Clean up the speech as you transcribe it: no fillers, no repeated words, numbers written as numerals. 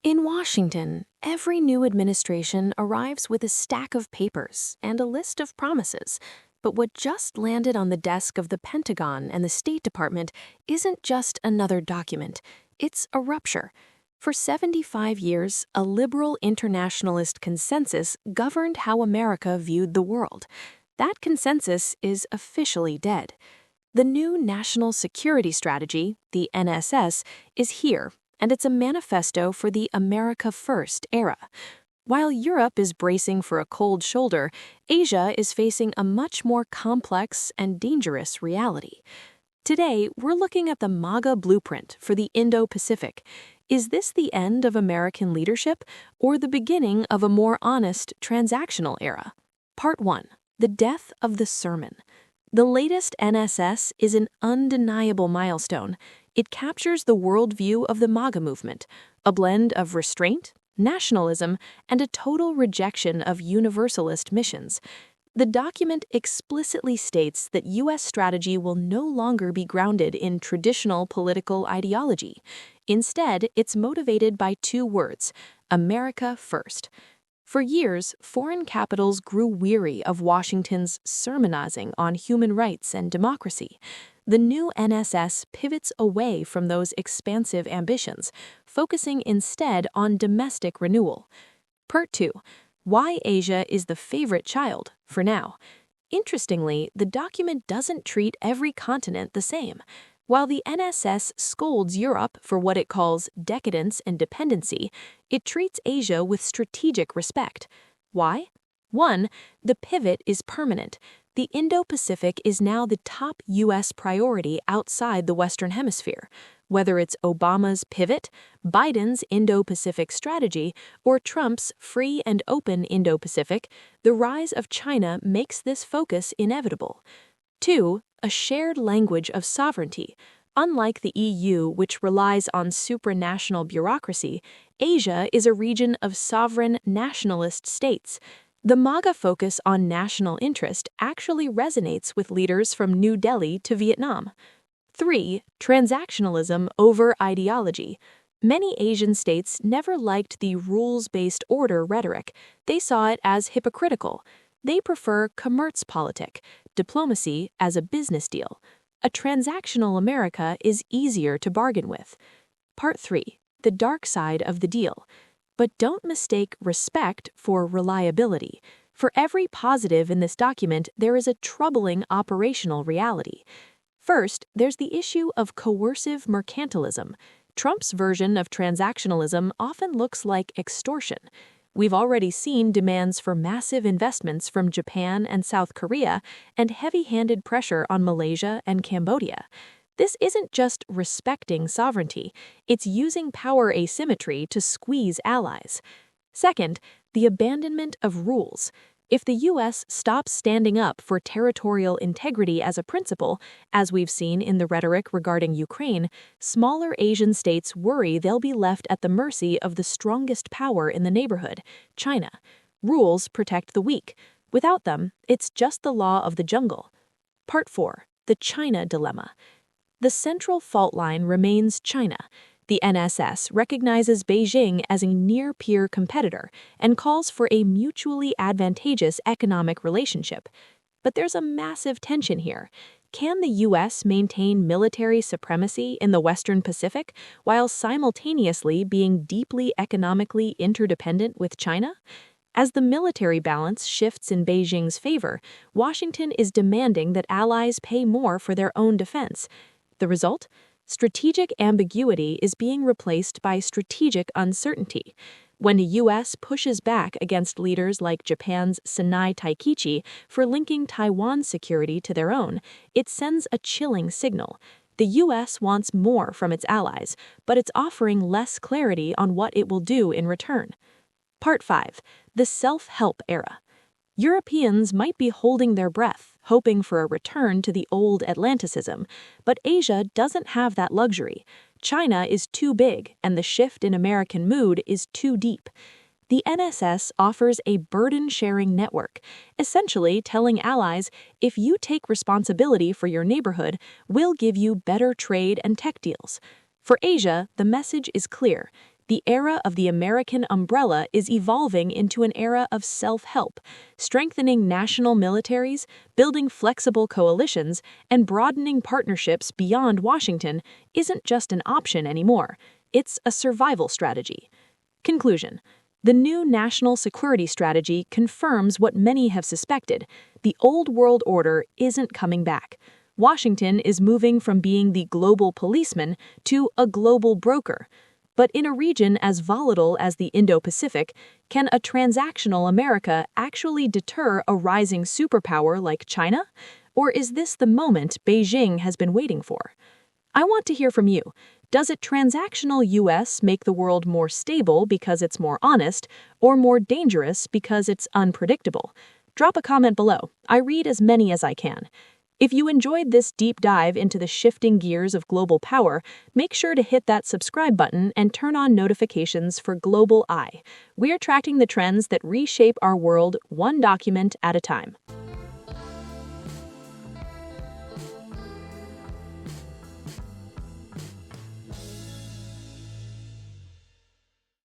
In Washington, every new administration arrives with a stack of papers and a list of promises. But what just landed on the desk of the Pentagon and the State Department isn't just another document, it's a rupture. For 75 years, a liberal internationalist consensus governed how America viewed the world. That consensus is officially dead. The new National Security Strategy, the NSS, is here, and it's a manifesto for the America First era. While Europe is bracing for a cold shoulder, Asia is facing a much more complex and dangerous reality. Today, we're looking at the MAGA blueprint for the Indo-Pacific. Is this the end of American leadership or the beginning of a more honest transactional era? Part 1. The Death of the Sermon. The latest NSS is an undeniable milestone. It captures the worldview of the MAGA movement, a blend of restraint, nationalism, and a total rejection of universalist missions. The document explicitly states that U.S. strategy will no longer be grounded in traditional political ideology. Instead, it's motivated by two words: America First. For years, foreign capitals grew weary of Washington's sermonizing on human rights and democracy. The new NSS pivots away from those expansive ambitions, focusing instead on domestic renewal. Part 2. Why Asia is the favorite child, for now. Interestingly, the document doesn't treat every continent the same. While the NSS scolds Europe for what it calls decadence and dependency, it treats Asia with strategic respect. Why? 1. The pivot is permanent. The Indo-Pacific is now the top U.S. priority outside the Western Hemisphere. Whether it's Obama's pivot, Biden's Indo-Pacific strategy, or Trump's free and open Indo-Pacific, the rise of China makes this focus inevitable. 2. A shared language of sovereignty. Unlike the EU, which relies on supranational bureaucracy, Asia is a region of sovereign nationalist states. The MAGA focus on national interest actually resonates with leaders from New Delhi to Vietnam. 3. Transactionalism over ideology. Many Asian states never liked the rules-based order rhetoric. They saw it as hypocritical. They prefer Kommerzpolitik, diplomacy as a business deal. A transactional America is easier to bargain with. Part 3. The dark side of the deal. But don't mistake respect for reliability. For every positive in this document, there is a troubling operational reality. First, there's the issue of coercive mercantilism. Trump's version of transactionalism often looks like extortion. We've already seen demands for massive investments from Japan and South Korea and heavy-handed pressure on Malaysia and Cambodia. This isn't just respecting sovereignty, it's using power asymmetry to squeeze allies. Second, the abandonment of rules. If the U.S. stops standing up for territorial integrity as a principle, as we've seen in the rhetoric regarding Ukraine, smaller Asian states worry they'll be left at the mercy of the strongest power in the neighborhood, China. Rules protect the weak. Without them, it's just the law of the jungle. Part 4. The China Dilemma. The central fault line remains China. The NSS recognizes Beijing as a near-peer competitor and calls for a mutually advantageous economic relationship. But there's a massive tension here. Can the U.S. maintain military supremacy in the Western Pacific while simultaneously being deeply economically interdependent with China? As the military balance shifts in Beijing's favor, Washington is demanding that allies pay more for their own defense. The result? Strategic ambiguity is being replaced by strategic uncertainty. When the U.S. pushes back against leaders like Japan's Sanai Taikichi for linking Taiwan's security to their own, it sends a chilling signal. The U.S. wants more from its allies, but it's offering less clarity on what it will do in return. Part 5. The Self-Help Era. Europeans might be holding their breath, hoping for a return to the old Atlanticism, but Asia doesn't have that luxury. China is too big, and the shift in American mood is too deep. The NSS offers a burden-sharing network, essentially telling allies, if you take responsibility for your neighborhood, we'll give you better trade and tech deals. For Asia, the message is clear. the era of the American umbrella is evolving into an era of self-help, strengthening national militaries, building flexible coalitions, and broadening partnerships beyond Washington isn't just an option anymore. It's a survival strategy. Conclusion. The new national security strategy confirms what many have suspected. The old world order isn't coming back. Washington is moving from being the global policeman to a global broker. But in a region as volatile as the Indo-Pacific, can a transactional America actually deter a rising superpower like China? Or is this the moment Beijing has been waiting for? I want to hear from you. Does a transactional U.S. make the world more stable because it's more honest, or more dangerous because it's unpredictable? Drop a comment below. I read as many as I can. If you enjoyed this deep dive into the shifting gears of global power, make sure to hit that subscribe button and turn on notifications for GlobalEye. We're tracking the trends that reshape our world one document at a time.